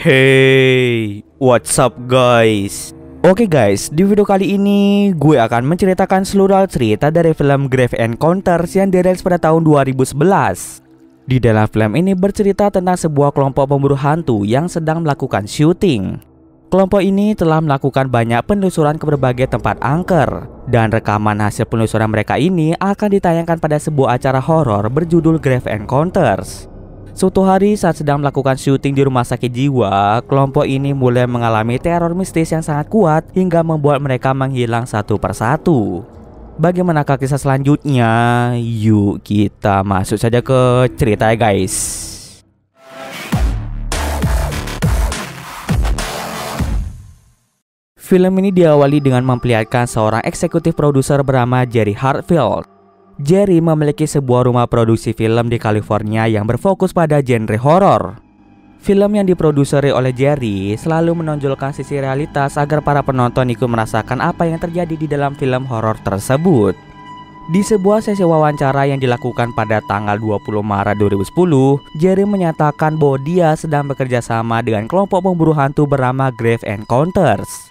Hey, what's up guys? Oke guys, di video kali ini gue akan menceritakan seluruh cerita dari film Grave Encounters yang dirilis pada tahun 2011. Di dalam film ini bercerita tentang sebuah kelompok pemburu hantu yang sedang melakukan syuting. Kelompok ini telah melakukan banyak penelusuran ke berbagai tempat angker, dan rekaman hasil penelusuran mereka ini akan ditayangkan pada sebuah acara horor berjudul Grave Encounters. Suatu hari saat sedang melakukan syuting di rumah sakit jiwa, kelompok ini mulai mengalami teror mistis yang sangat kuat hingga membuat mereka menghilang satu persatu. Bagaimanakah kisah selanjutnya? Yuk kita masuk saja ke cerita ya guys. Film ini diawali dengan memperlihatkan seorang eksekutif produser bernama Jerry Hartfield. Jerry memiliki sebuah rumah produksi film di California yang berfokus pada genre horor. Film yang diproduseri oleh Jerry selalu menonjolkan sisi realitas agar para penonton ikut merasakan apa yang terjadi di dalam film horor tersebut. Di sebuah sesi wawancara yang dilakukan pada tanggal 20 Maret 2010, Jerry menyatakan bahwa dia sedang bekerja sama dengan kelompok pemburu hantu bernama Grave Encounters.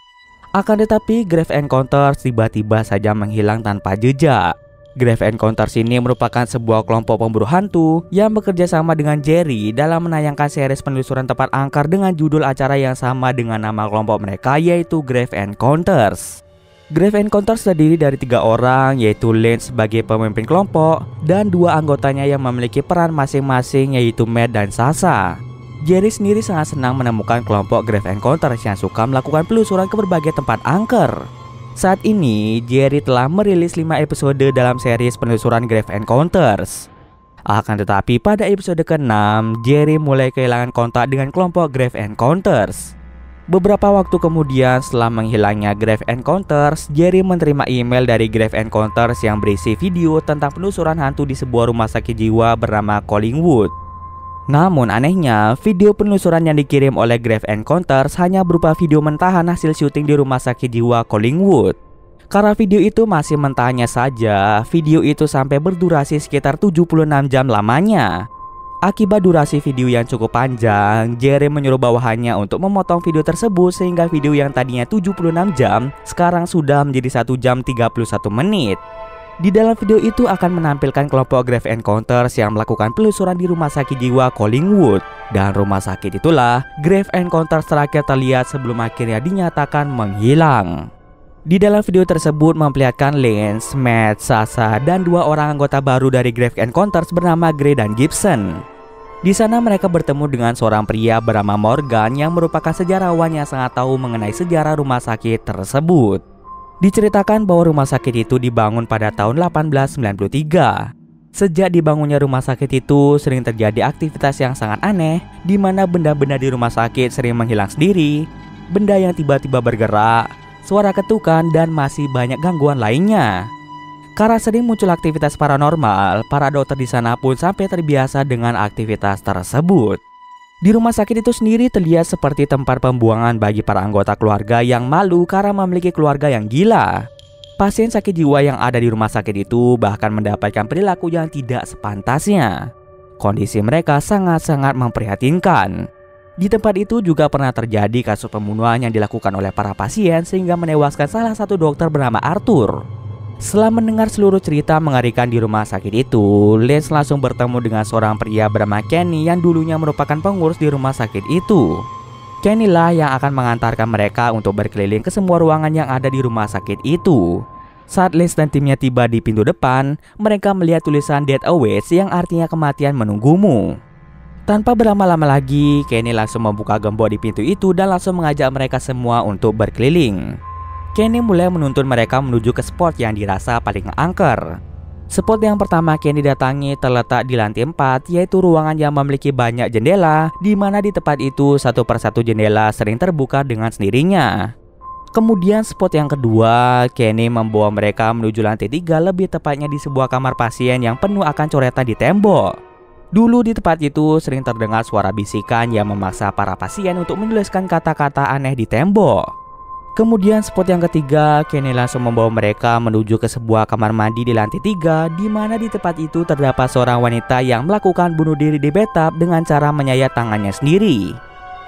Akan tetapi Grave Encounters tiba-tiba saja menghilang tanpa jejak. Grave Encounters ini merupakan sebuah kelompok pemburu hantu yang bekerja sama dengan Jerry dalam menayangkan series penelusuran tempat angker dengan judul acara yang sama dengan nama kelompok mereka, yaitu Grave Encounters. Grave Encounters terdiri dari 3 orang, yaitu Lance sebagai pemimpin kelompok dan 2 anggotanya yang memiliki peran masing-masing, yaitu Matt dan Sasha. Jerry sendiri sangat senang menemukan kelompok Grave Encounters yang suka melakukan penelusuran ke berbagai tempat angker. Saat ini, Jerry telah merilis 5 episode dalam series penelusuran Grave Encounters. Akan tetapi pada episode ke-6, Jerry mulai kehilangan kontak dengan kelompok Grave Encounters. Beberapa waktu kemudian setelah menghilangnya Grave Encounters, Jerry menerima email dari Grave Encounters yang berisi video tentang penelusuran hantu di sebuah rumah sakit jiwa bernama Collingwood. Namun anehnya, video penelusuran yang dikirim oleh Grave Encounters hanya berupa video mentahan hasil syuting di rumah sakit jiwa Collingwood. Karena video itu masih mentahnya saja, video itu sampai berdurasi sekitar 76 jam lamanya. Akibat durasi video yang cukup panjang, Jerry menyuruh bawahannya untuk memotong video tersebut sehingga video yang tadinya 76 jam sekarang sudah menjadi 1 jam 31 menit. Di dalam video itu akan menampilkan kelompok Grave Encounters yang melakukan penelusuran di rumah sakit jiwa Collingwood. Dan rumah sakit itulah Grave Encounters terakhir terlihat sebelum akhirnya dinyatakan menghilang. Di dalam video tersebut memperlihatkan Lance, Matt, Sasha, dan 2 orang anggota baru dari Grave Encounters bernama Gray dan Gibson. Di sana mereka bertemu dengan seorang pria bernama Morgan yang merupakan sejarawan yang sangat tahu mengenai sejarah rumah sakit tersebut. Diceritakan bahwa rumah sakit itu dibangun pada tahun 1893. Sejak dibangunnya rumah sakit itu sering terjadi aktivitas yang sangat aneh, di mana benda-benda di rumah sakit sering menghilang sendiri, benda yang tiba-tiba bergerak, suara ketukan, dan masih banyak gangguan lainnya. Karena sering muncul aktivitas paranormal, para dokter di sana pun sampai terbiasa dengan aktivitas tersebut. Di rumah sakit itu sendiri terlihat seperti tempat pembuangan bagi para anggota keluarga yang malu karena memiliki keluarga yang gila. Pasien sakit jiwa yang ada di rumah sakit itu bahkan mendapatkan perilaku yang tidak sepantasnya. Kondisi mereka sangat-sangat memprihatinkan. Di tempat itu juga pernah terjadi kasus pembunuhan yang dilakukan oleh para pasien sehingga menewaskan salah satu dokter bernama Arthur. Setelah mendengar seluruh cerita mengerikan di rumah sakit itu, Lance langsung bertemu dengan seorang pria bernama Kenny yang dulunya merupakan pengurus di rumah sakit itu. Kenny lah yang akan mengantarkan mereka untuk berkeliling ke semua ruangan yang ada di rumah sakit itu. Saat Lance dan timnya tiba di pintu depan, mereka melihat tulisan Death Awaits yang artinya kematian menunggumu. Tanpa berlama-lama lagi, Kenny langsung membuka gembok di pintu itu dan langsung mengajak mereka semua untuk berkeliling. Kenny mulai menuntun mereka menuju ke spot yang dirasa paling angker. Spot yang pertama Kenny datangi terletak di lantai 4, yaitu ruangan yang memiliki banyak jendela, di mana di tempat itu satu persatu jendela sering terbuka dengan sendirinya. Kemudian spot yang kedua, Kenny membawa mereka menuju lantai 3, lebih tepatnya di sebuah kamar pasien yang penuh akan coretan di tembok. Dulu di tempat itu sering terdengar suara bisikan yang memaksa para pasien untuk menuliskan kata-kata aneh di tembok. Kemudian spot yang ketiga, Kenny langsung membawa mereka menuju ke sebuah kamar mandi di lantai 3, di mana di tempat itu terdapat seorang wanita yang melakukan bunuh diri di bathtub dengan cara menyayat tangannya sendiri.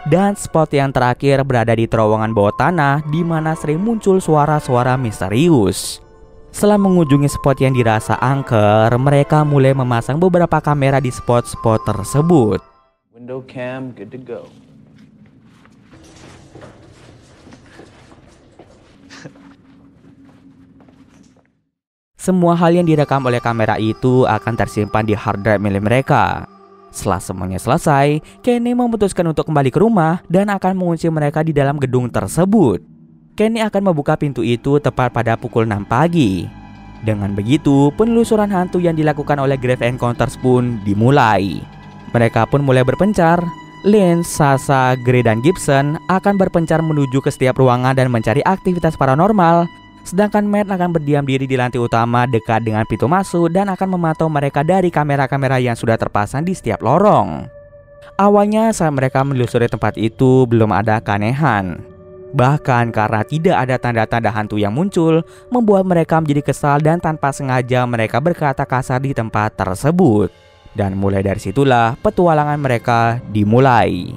Dan spot yang terakhir berada di terowongan bawah tanah di mana sering muncul suara-suara misterius. Setelah mengunjungi spot yang dirasa angker, mereka mulai memasang beberapa kamera di spot-spot tersebut. Window cam, good to go. Semua hal yang direkam oleh kamera itu akan tersimpan di hard drive milik mereka. Setelah semuanya selesai, Kenny memutuskan untuk kembali ke rumah dan akan mengunci mereka di dalam gedung tersebut. Kenny akan membuka pintu itu tepat pada pukul 6 pagi. Dengan begitu, penelusuran hantu yang dilakukan oleh Grave Encounters pun dimulai. Mereka pun mulai berpencar. Lynch, Sasha, Gray, dan Gibson akan berpencar menuju ke setiap ruangan dan mencari aktivitas paranormal. Sedangkan Matt akan berdiam diri di lantai utama dekat dengan pintu masuk dan akan memantau mereka dari kamera-kamera yang sudah terpasang di setiap lorong. Awalnya saat mereka menelusuri tempat itu belum ada keanehan. Bahkan karena tidak ada tanda-tanda hantu yang muncul, membuat mereka menjadi kesal dan tanpa sengaja mereka berkata kasar di tempat tersebut. Dan mulai dari situlah petualangan mereka dimulai.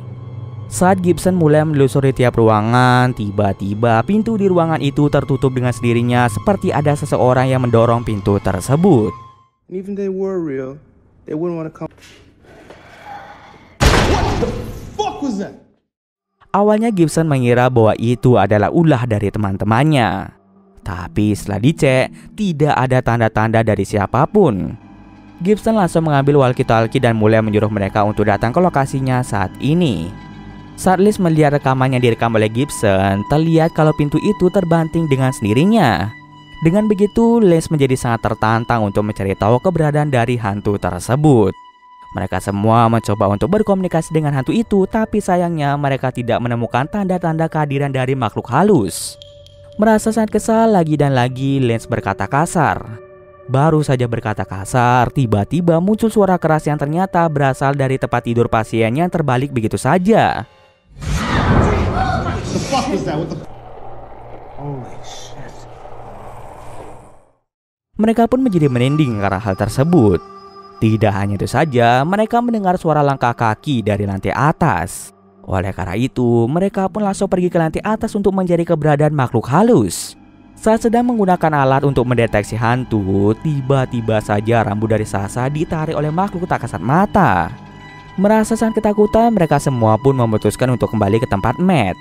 Saat Gibson mulai menelusuri tiap ruangan, tiba-tiba pintu di ruangan itu tertutup dengan sendirinya seperti ada seseorang yang mendorong pintu tersebut. Even they were real, they wouldn't want to come. What the fuck was that? Awalnya Gibson mengira bahwa itu adalah ulah dari teman-temannya. Tapi setelah dicek, tidak ada tanda-tanda dari siapapun. Gibson langsung mengambil walkie-talkie dan mulai menyuruh mereka untuk datang ke lokasinya saat ini. Saat Liz melihat rekaman yang direkam oleh Gibson, terlihat kalau pintu itu terbanting dengan sendirinya. Dengan begitu, Liz menjadi sangat tertantang untuk mencari tahu keberadaan dari hantu tersebut. Mereka semua mencoba untuk berkomunikasi dengan hantu itu, tapi sayangnya mereka tidak menemukan tanda-tanda kehadiran dari makhluk halus. Merasa sangat kesal lagi dan lagi, Liz berkata kasar. Baru saja berkata kasar, tiba-tiba muncul suara keras yang ternyata berasal dari tempat tidur pasien yang terbalik begitu saja. The fuck was that? What the? Holy shit. Mereka pun menjadi merinding karena hal tersebut. Tidak hanya itu saja, mereka mendengar suara langkah kaki dari lantai atas. Oleh karena itu, mereka pun langsung pergi ke lantai atas untuk mencari keberadaan makhluk halus. Saat sedang menggunakan alat untuk mendeteksi hantu, tiba-tiba saja rambut dari Sasha ditarik oleh makhluk tak kasat mata. Merasa sangat ketakutan, mereka semua pun memutuskan untuk kembali ke tempat Matt.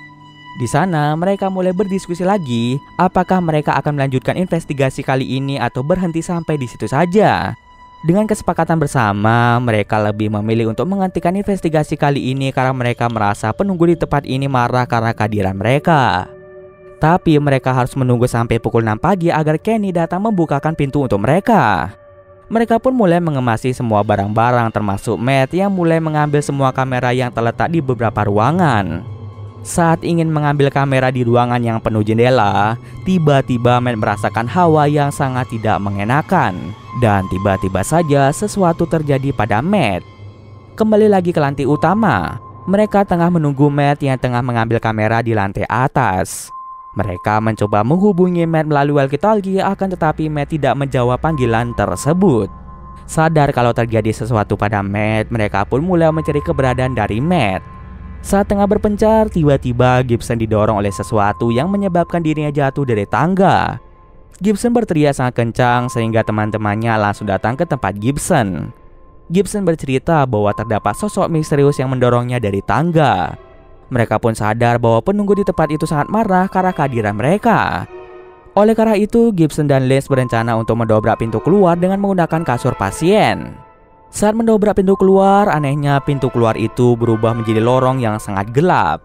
Di sana, mereka mulai berdiskusi lagi, apakah mereka akan melanjutkan investigasi kali ini atau berhenti sampai di situ saja. Dengan kesepakatan bersama, mereka lebih memilih untuk menghentikan investigasi kali ini karena mereka merasa penunggu di tempat ini marah karena kehadiran mereka. Tapi mereka harus menunggu sampai pukul 6 pagi agar Kenny datang membukakan pintu untuk mereka. Mereka pun mulai mengemasi semua barang-barang termasuk Matt yang mulai mengambil semua kamera yang terletak di beberapa ruangan. Saat ingin mengambil kamera di ruangan yang penuh jendela, tiba-tiba Matt merasakan hawa yang sangat tidak mengenakan. Dan tiba-tiba saja sesuatu terjadi pada Matt. Kembali lagi ke lantai utama, mereka tengah menunggu Matt yang tengah mengambil kamera di lantai atas. Mereka mencoba menghubungi Matt melalui walkie-talkie, akan tetapi Matt tidak menjawab panggilan tersebut. Sadar kalau terjadi sesuatu pada Matt, mereka pun mulai mencari keberadaan dari Matt. Saat tengah berpencar, tiba-tiba Gibson didorong oleh sesuatu yang menyebabkan dirinya jatuh dari tangga. Gibson berteriak sangat kencang sehingga teman-temannya langsung datang ke tempat Gibson. Gibson bercerita bahwa terdapat sosok misterius yang mendorongnya dari tangga. Mereka pun sadar bahwa penunggu di tempat itu sangat marah karena kehadiran mereka. Oleh karena itu, Gibson dan Lynch berencana untuk mendobrak pintu keluar dengan menggunakan kasur pasien. Saat mendobrak pintu keluar, anehnya pintu keluar itu berubah menjadi lorong yang sangat gelap.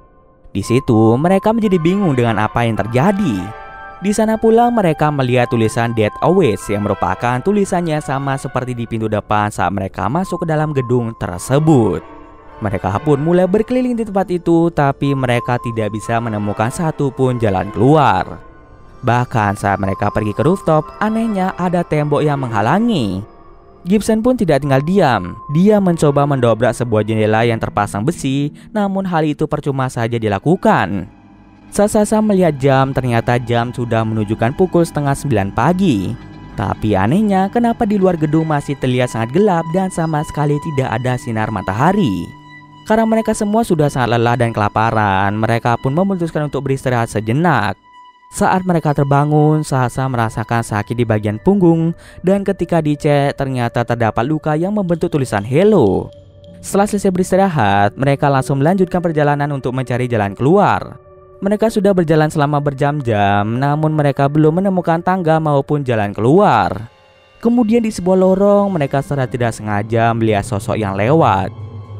Di situ, mereka menjadi bingung dengan apa yang terjadi. Di sana pula mereka melihat tulisan Dead Awaits yang merupakan tulisannya sama seperti di pintu depan saat mereka masuk ke dalam gedung tersebut. Mereka pun mulai berkeliling di tempat itu, tapi mereka tidak bisa menemukan satu pun jalan keluar. Bahkan saat mereka pergi ke rooftop, anehnya ada tembok yang menghalangi. Gibson pun tidak tinggal diam. Dia mencoba mendobrak sebuah jendela yang terpasang besi, namun hal itu percuma saja dilakukan. Saat Sasha melihat jam, ternyata jam sudah menunjukkan pukul 8:30 pagi. Tapi anehnya, kenapa di luar gedung masih terlihat sangat gelap dan sama sekali tidak ada sinar matahari. Karena mereka semua sudah sangat lelah dan kelaparan, mereka pun memutuskan untuk beristirahat sejenak. Saat mereka terbangun, Sasha merasakan sakit di bagian punggung, dan ketika dicek ternyata terdapat luka yang membentuk tulisan Hello. Setelah selesai beristirahat, mereka langsung melanjutkan perjalanan untuk mencari jalan keluar. Mereka sudah berjalan selama berjam-jam, namun mereka belum menemukan tangga maupun jalan keluar. Kemudian di sebuah lorong, mereka secara tidak sengaja melihat sosok yang lewat.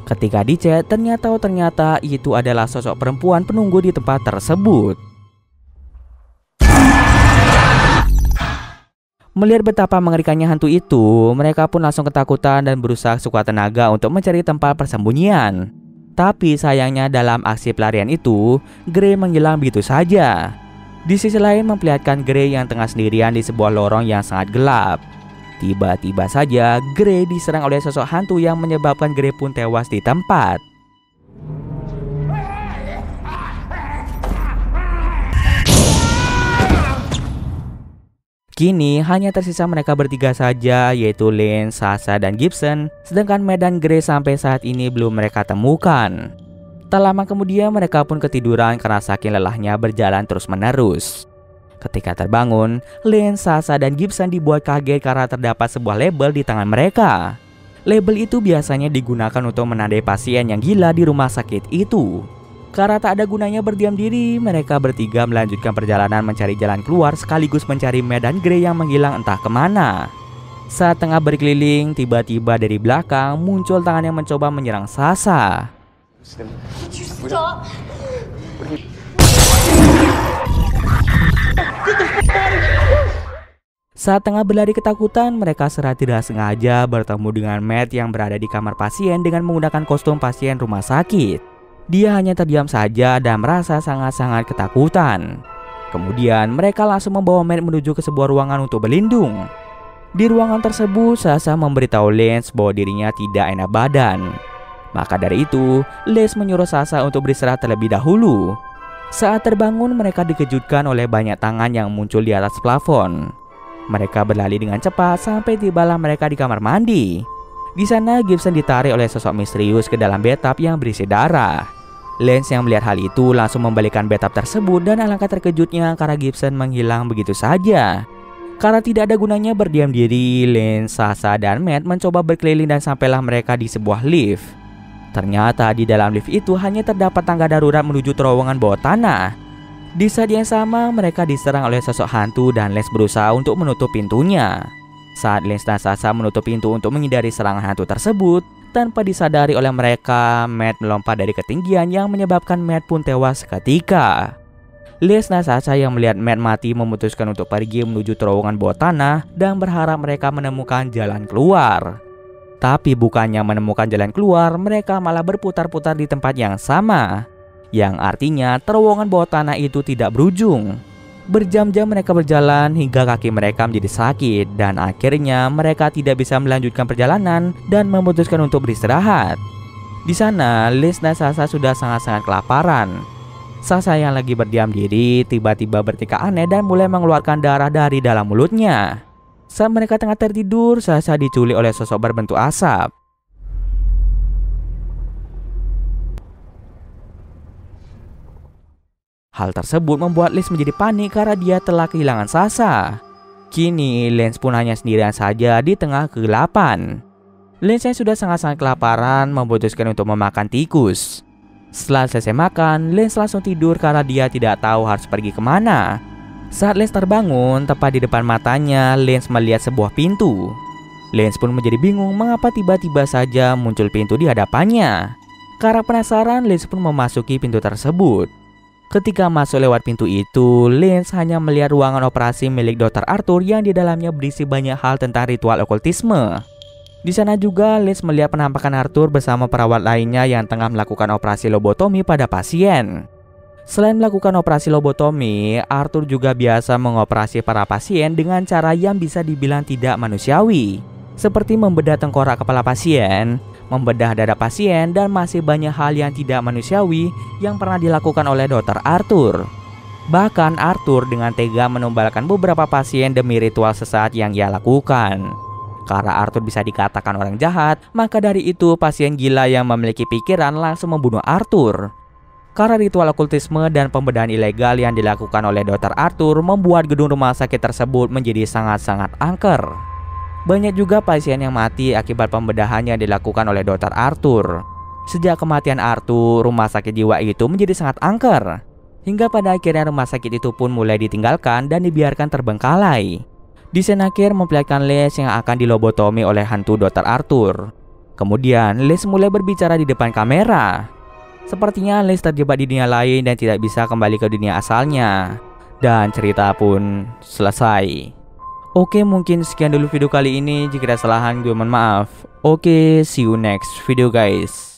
Ketika dicek, ternyata itu adalah sosok perempuan penunggu di tempat tersebut. Melihat betapa mengerikannya hantu itu, mereka pun langsung ketakutan dan berusaha sekuat tenaga untuk mencari tempat persembunyian. Tapi sayangnya dalam aksi pelarian itu, Gray menghilang begitu saja. Di sisi lain memperlihatkan Gray yang tengah sendirian di sebuah lorong yang sangat gelap. Tiba-tiba saja Gray diserang oleh sosok hantu yang menyebabkan Gray pun tewas di tempat. Kini hanya tersisa mereka bertiga saja, yaitu Lance, Sasha, dan Gibson. Sedangkan Matt dan Gray sampai saat ini belum mereka temukan. Tak lama kemudian mereka pun ketiduran karena saking lelahnya berjalan terus-menerus. Ketika terbangun, Lance, Sasha, dan Gibson dibuat kaget karena terdapat sebuah label di tangan mereka. Label itu biasanya digunakan untuk menandai pasien yang gila di rumah sakit itu. Karena tak ada gunanya berdiam diri, mereka bertiga melanjutkan perjalanan mencari jalan keluar sekaligus mencari Matt dan Gray yang menghilang entah kemana. Saat tengah berkeliling, tiba-tiba dari belakang muncul tangan yang mencoba menyerang Sasha. Saat tengah berlari ketakutan, mereka secara tidak sengaja bertemu dengan Matt yang berada di kamar pasien dengan menggunakan kostum pasien rumah sakit. Dia hanya terdiam saja dan merasa sangat-sangat ketakutan. Kemudian mereka langsung membawa Matt menuju ke sebuah ruangan untuk berlindung. Di ruangan tersebut, Sasha memberitahu Lance bahwa dirinya tidak enak badan. Maka dari itu, Lance menyuruh Sasha untuk beristirahat terlebih dahulu. Saat terbangun, mereka dikejutkan oleh banyak tangan yang muncul di atas plafon. Mereka berlari dengan cepat sampai tibalah mereka di kamar mandi. Di sana Gibson ditarik oleh sosok misterius ke dalam bathtub yang berisi darah. Lance yang melihat hal itu langsung membalikan bathtub tersebut dan alangkah terkejutnya karena Gibson menghilang begitu saja. Karena tidak ada gunanya berdiam diri, Lance, Sasha, dan Matt mencoba berkeliling dan sampailah mereka di sebuah lift. Ternyata di dalam lift itu hanya terdapat tangga darurat menuju terowongan bawah tanah. Di saat yang sama mereka diserang oleh sosok hantu dan Lance berusaha untuk menutup pintunya. Saat Lance dan Sasha menutup pintu untuk menghindari serangan hantu tersebut, tanpa disadari oleh mereka, Matt melompat dari ketinggian yang menyebabkan Matt pun tewas seketika. Lance dan Sasha yang melihat Matt mati memutuskan untuk pergi menuju terowongan bawah tanah dan berharap mereka menemukan jalan keluar. Tapi bukannya menemukan jalan keluar, mereka malah berputar-putar di tempat yang sama. Yang artinya terowongan bawah tanah itu tidak berujung. Berjam-jam mereka berjalan hingga kaki mereka menjadi sakit dan akhirnya mereka tidak bisa melanjutkan perjalanan dan memutuskan untuk beristirahat. Di sana, Lance dan Sasha sudah sangat-sangat kelaparan. Sasha yang lagi berdiam diri tiba-tiba bertingkah aneh dan mulai mengeluarkan darah dari dalam mulutnya. Saat mereka tengah tertidur, Sasha diculik oleh sosok berbentuk asap. Hal tersebut membuat Lance menjadi panik karena dia telah kehilangan Sasha. Kini Lance pun hanya sendirian saja di tengah kegelapan. Lance yang sudah sangat-sangat kelaparan memutuskan untuk memakan tikus. Setelah selesai makan, Lance langsung tidur karena dia tidak tahu harus pergi kemana. Saat Lance terbangun, tepat di depan matanya Lance melihat sebuah pintu. Lance pun menjadi bingung mengapa tiba-tiba saja muncul pintu di hadapannya. Karena penasaran, Lance pun memasuki pintu tersebut. Ketika masuk lewat pintu itu, Lance hanya melihat ruangan operasi milik Dr. Arthur yang di dalamnya berisi banyak hal tentang ritual okultisme. Di sana juga Lance melihat penampakan Arthur bersama perawat lainnya yang tengah melakukan operasi lobotomi pada pasien. Selain melakukan operasi lobotomi, Arthur juga biasa mengoperasi para pasien dengan cara yang bisa dibilang tidak manusiawi, seperti membedah tengkorak kepala pasien, membedah dada pasien, dan masih banyak hal yang tidak manusiawi yang pernah dilakukan oleh Dr. Arthur. Bahkan Arthur dengan tega menumbalkan beberapa pasien demi ritual sesat yang ia lakukan. Karena Arthur bisa dikatakan orang jahat, maka dari itu pasien gila yang memiliki pikiran langsung membunuh Arthur. Karena ritual okultisme dan pembedahan ilegal yang dilakukan oleh Dr. Arthur membuat gedung rumah sakit tersebut menjadi sangat-sangat angker. Banyak juga pasien yang mati akibat pembedahan yang dilakukan oleh Dr. Arthur. Sejak kematian Arthur, rumah sakit jiwa itu menjadi sangat angker. Hingga pada akhirnya rumah sakit itu pun mulai ditinggalkan dan dibiarkan terbengkalai. Desain akhir memperlihatkan Les yang akan dilobotomi oleh hantu Dr. Arthur. Kemudian Les mulai berbicara di depan kamera. Sepertinya Les terjebak di dunia lain dan tidak bisa kembali ke dunia asalnya. Dan cerita pun selesai. Oke, mungkin sekian dulu video kali ini. Jika ada kesalahan gue mohon maaf. Oke, see you next video guys.